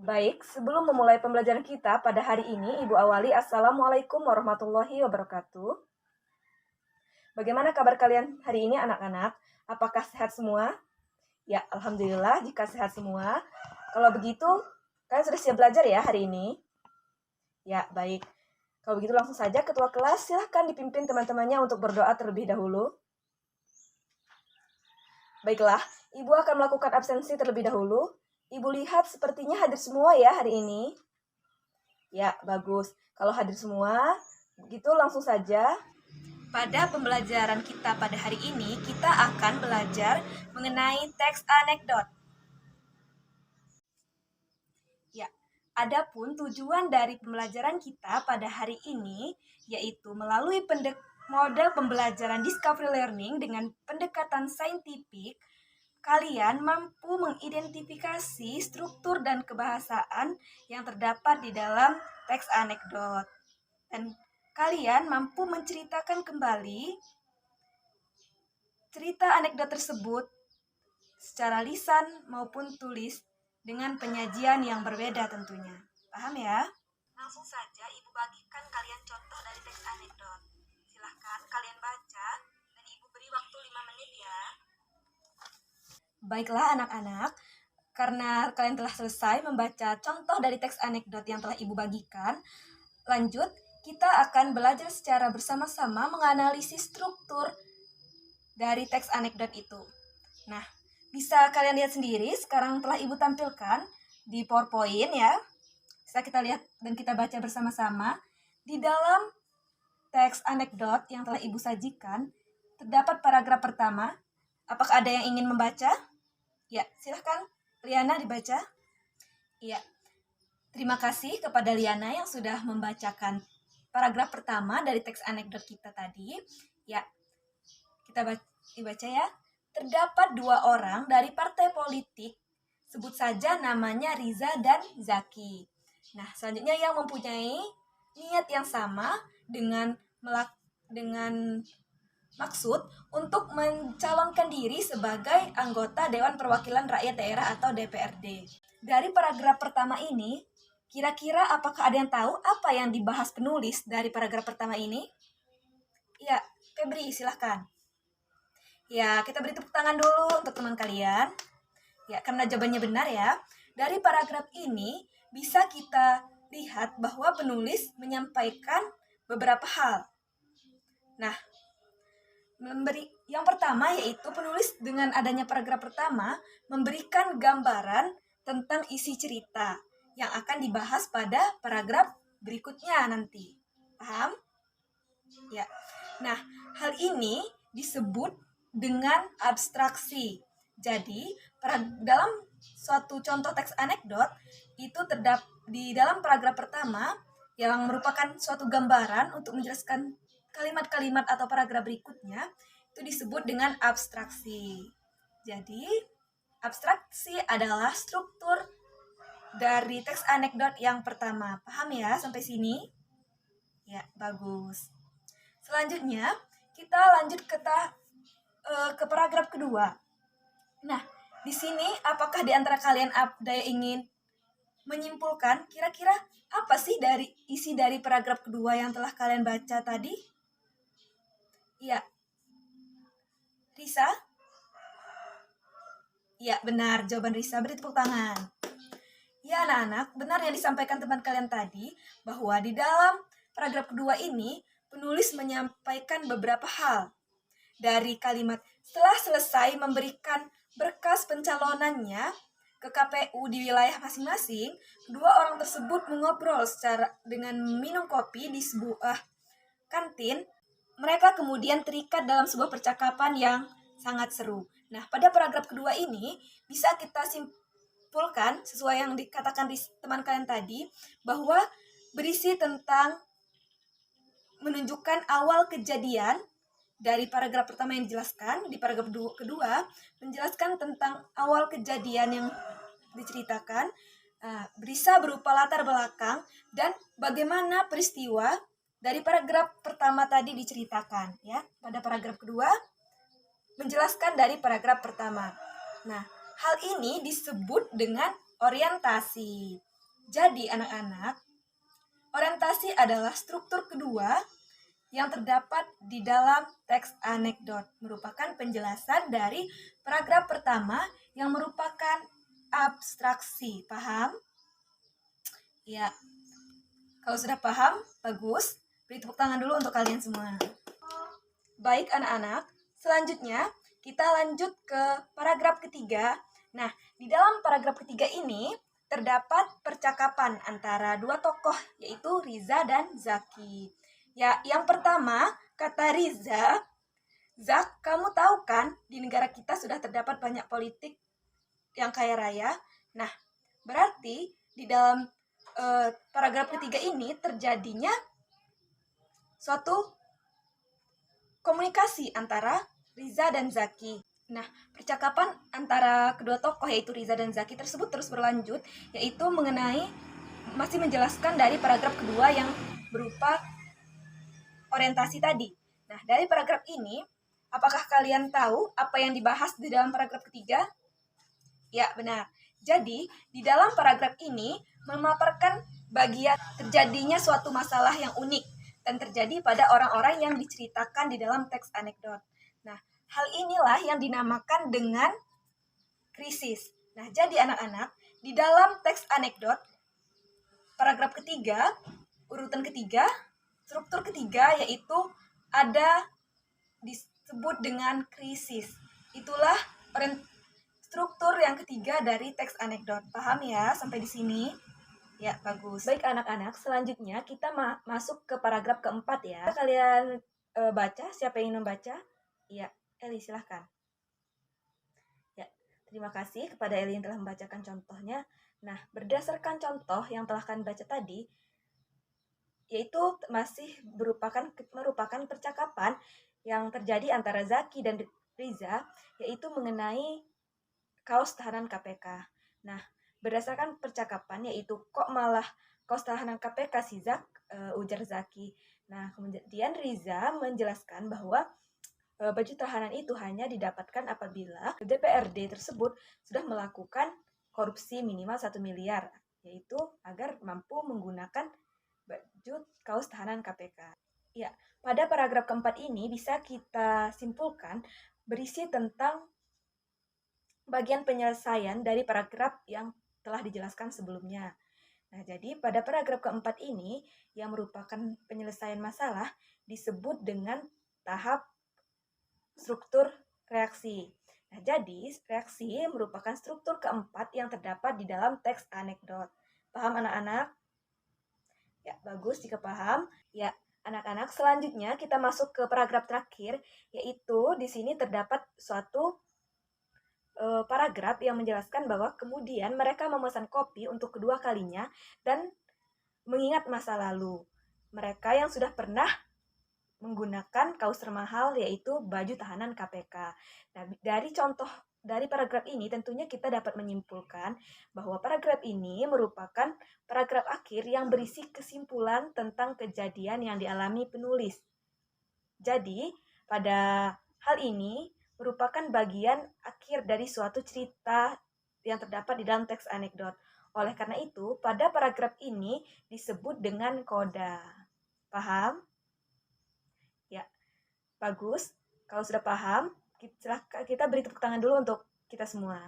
Baik, sebelum memulai pembelajaran kita pada hari ini, Ibu awali Assalamualaikum warahmatullahi wabarakatuh. Bagaimana kabar kalian hari ini anak-anak? Apakah sehat semua? Ya, Alhamdulillah jika sehat semua. Kalau begitu, kalian sudah siap belajar ya hari ini? Ya, baik. Kalau begitu langsung saja ketua kelas silahkan dipimpin teman-temannya untuk berdoa terlebih dahulu. Baiklah, Ibu akan melakukan absensi terlebih dahulu. Ibu lihat sepertinya hadir semua ya hari ini. Ya, bagus. Kalau hadir semua, begitu langsung saja. Pada pembelajaran kita pada hari ini, kita akan belajar mengenai teks anekdot. Ya, adapun tujuan dari pembelajaran kita pada hari ini, yaitu melalui model pembelajaran discovery learning dengan pendekatan saintifik, kalian mampu mengidentifikasi struktur dan kebahasaan yang terdapat di dalam teks anekdot. Dan kalian mampu menceritakan kembali cerita anekdot tersebut secara lisan maupun tulis dengan penyajian yang berbeda tentunya. Paham ya? Langsung saja Ibu bagikan kalian contoh dari teks anekdot. Silahkan kalian baca dan Ibu beri waktu 5 menit ya. Baiklah anak-anak, karena kalian telah selesai membaca contoh dari teks anekdot yang telah Ibu bagikan, lanjut kita akan belajar secara bersama-sama menganalisis struktur dari teks anekdot itu. Nah, bisa kalian lihat sendiri, sekarang telah Ibu tampilkan di PowerPoint ya. Bisa kita lihat dan kita baca bersama-sama. Di dalam teks anekdot yang telah Ibu sajikan, terdapat paragraf pertama. Apakah ada yang ingin membaca? Ya, silahkan Liana dibaca. Ya, terima kasih kepada Liana yang sudah membacakan paragraf pertama dari teks anekdot kita tadi. Ya, kita dibaca ya. Terdapat 2 orang dari partai politik, sebut saja namanya Riza dan Zaki. Nah, selanjutnya yang mempunyai niat yang sama dengan maksud untuk mencalonkan diri sebagai anggota Dewan Perwakilan Rakyat Daerah atau DPRD. Dari paragraf pertama ini, kira-kira apakah ada yang tahu apa yang dibahas penulis dari paragraf pertama ini? Ya, Febri, silahkan. Ya, kita beri tepuk tangan dulu untuk teman kalian. Ya, karena jawabannya benar ya. Dari paragraf ini bisa kita lihat bahwa penulis menyampaikan beberapa hal. Nah, yang pertama yaitu penulis dengan adanya paragraf pertama memberikan gambaran tentang isi cerita yang akan dibahas pada paragraf berikutnya nanti. Paham? Ya. Nah, hal ini disebut dengan abstraksi. Jadi, dalam suatu contoh teks anekdot itu terdapat di dalam paragraf pertama yang merupakan suatu gambaran untuk menjelaskan kalimat-kalimat atau paragraf berikutnya itu disebut dengan abstraksi. Jadi, abstraksi adalah struktur dari teks anekdot yang pertama. Paham ya sampai sini? Ya, bagus. Selanjutnya, kita lanjut ke paragraf kedua. Nah, di sini apakah di antara kalian ada yang ingin menyimpulkan kira-kira apa sih isi dari paragraf kedua yang telah kalian baca tadi? Ya. Risa? Ya, benar. Jawaban Risa. Beri tepuk tangan. Ya, anak-anak, benar yang disampaikan teman kalian tadi, bahwa di dalam paragraf kedua ini, penulis menyampaikan beberapa hal dari kalimat. Setelah selesai memberikan berkas pencalonannya ke KPU di wilayah masing-masing, kedua orang tersebut mengobrol dengan minum kopi di sebuah kantin. Mereka kemudian terikat dalam sebuah percakapan yang sangat seru. Nah, pada paragraf kedua ini bisa kita simpulkan sesuai yang dikatakan di teman kalian tadi bahwa berisi tentang menunjukkan awal kejadian dari paragraf pertama yang dijelaskan. Di paragraf kedua menjelaskan tentang awal kejadian yang diceritakan, bisa berupa latar belakang dan bagaimana peristiwa dari paragraf pertama tadi diceritakan ya. Pada paragraf kedua menjelaskan dari paragraf pertama. Nah, hal ini disebut dengan orientasi. Jadi anak-anak, orientasi adalah struktur kedua yang terdapat di dalam teks anekdot, merupakan penjelasan dari paragraf pertama yang merupakan abstraksi. Paham? Ya, kalau sudah paham, bagus. Beri tepuk tangan dulu untuk kalian semua. Baik anak-anak, selanjutnya kita lanjut ke paragraf ketiga. Nah, di dalam paragraf ketiga ini terdapat percakapan antara dua tokoh, yaitu Riza dan Zaki. Ya, yang pertama, kata Riza, "Zak, kamu tahu kan di negara kita sudah terdapat banyak politik yang kaya raya? Nah, berarti di dalam paragraf ketiga ini terjadinya suatu komunikasi antara Riza dan Zaki. Nah, percakapan antara kedua tokoh yaitu Riza dan Zaki tersebut terus berlanjut, yaitu masih menjelaskan dari paragraf kedua yang berupa orientasi tadi. Nah, dari paragraf ini, apakah kalian tahu apa yang dibahas di dalam paragraf ketiga? Ya, benar. Jadi, di dalam paragraf ini memaparkan bagian terjadinya suatu masalah yang unik dan terjadi pada orang-orang yang diceritakan di dalam teks anekdot. Nah, hal inilah yang dinamakan dengan krisis. Nah, jadi anak-anak, di dalam teks anekdot, paragraf ketiga, urutan ketiga, struktur ketiga yaitu ada disebut dengan krisis. Itulah struktur yang ketiga dari teks anekdot. Paham ya sampai di sini? Ya, bagus. Baik anak-anak, selanjutnya kita masuk ke paragraf keempat ya. Kalian baca, siapa yang ingin membaca? Iya, Eli silahkan. Ya, terima kasih kepada Eli yang telah membacakan contohnya. Nah, berdasarkan contoh yang telah kalian baca tadi, yaitu masih merupakan percakapan yang terjadi antara Zaki dan Riza, yaitu mengenai kaos tahanan KPK. Nah, berdasarkan percakapan yaitu kok malah kaos tahanan KPK si Zak, ujar Zaki. Nah, kemudian Riza menjelaskan bahwa baju tahanan itu hanya didapatkan apabila DPRD tersebut sudah melakukan korupsi minimal 1 miliar, yaitu agar mampu menggunakan baju kaos tahanan KPK. Ya, pada paragraf keempat ini bisa kita simpulkan berisi tentang bagian penyelesaian dari paragraf yang telah dijelaskan sebelumnya. Nah, jadi pada paragraf keempat ini yang merupakan penyelesaian masalah disebut dengan tahap struktur reaksi. Nah, jadi reaksi merupakan struktur keempat yang terdapat di dalam teks anekdot. Paham anak-anak? Ya, bagus jika paham. Ya, anak-anak, selanjutnya kita masuk ke paragraf terakhir, yaitu di sini terdapat suatu paragraf yang menjelaskan bahwa kemudian mereka memesan kopi untuk kedua kalinya dan mengingat masa lalu. Mereka yang sudah pernah menggunakan kaos termahal yaitu baju tahanan KPK. Nah, dari contoh dari paragraf ini tentunya kita dapat menyimpulkan bahwa paragraf ini merupakan paragraf akhir yang berisi kesimpulan tentang kejadian yang dialami penulis. Jadi, pada hal ini merupakan bagian akhir dari suatu cerita yang terdapat di dalam teks anekdot. Oleh karena itu, pada paragraf ini disebut dengan koda. Paham? Ya, bagus. Kalau sudah paham, kita beri tepuk tangan dulu untuk kita semua.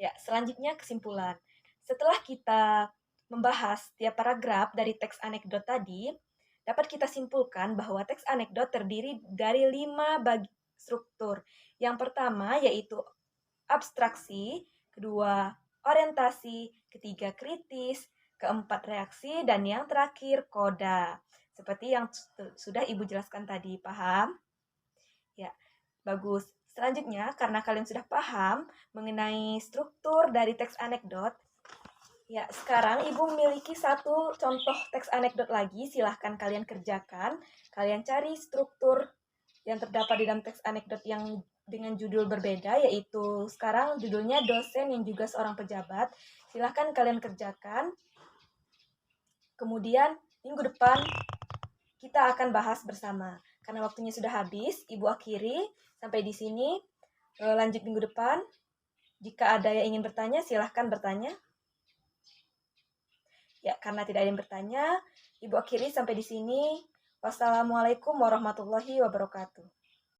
Ya, selanjutnya kesimpulan. Setelah kita membahas tiap paragraf dari teks anekdot tadi, dapat kita simpulkan bahwa teks anekdot terdiri dari 5 struktur. Yang pertama yaitu abstraksi, kedua orientasi, ketiga kritis, keempat reaksi, dan yang terakhir koda. Seperti yang sudah Ibu jelaskan tadi, paham? Ya, bagus. Selanjutnya, karena kalian sudah paham mengenai struktur dari teks anekdot, ya, sekarang Ibu memiliki satu contoh teks anekdot lagi, silahkan kalian kerjakan. Kalian cari struktur yang terdapat di dalam teks anekdot yang dengan judul berbeda, yaitu sekarang judulnya dosen yang juga seorang pejabat. Silahkan kalian kerjakan. Kemudian minggu depan kita akan bahas bersama. Karena waktunya sudah habis, Ibu akhiri sampai di sini. Lanjut minggu depan. Jika ada yang ingin bertanya, silahkan bertanya. Ya, karena tidak ada yang bertanya, Ibu akhiri sampai di sini. Wassalamualaikum warahmatullahi wabarakatuh.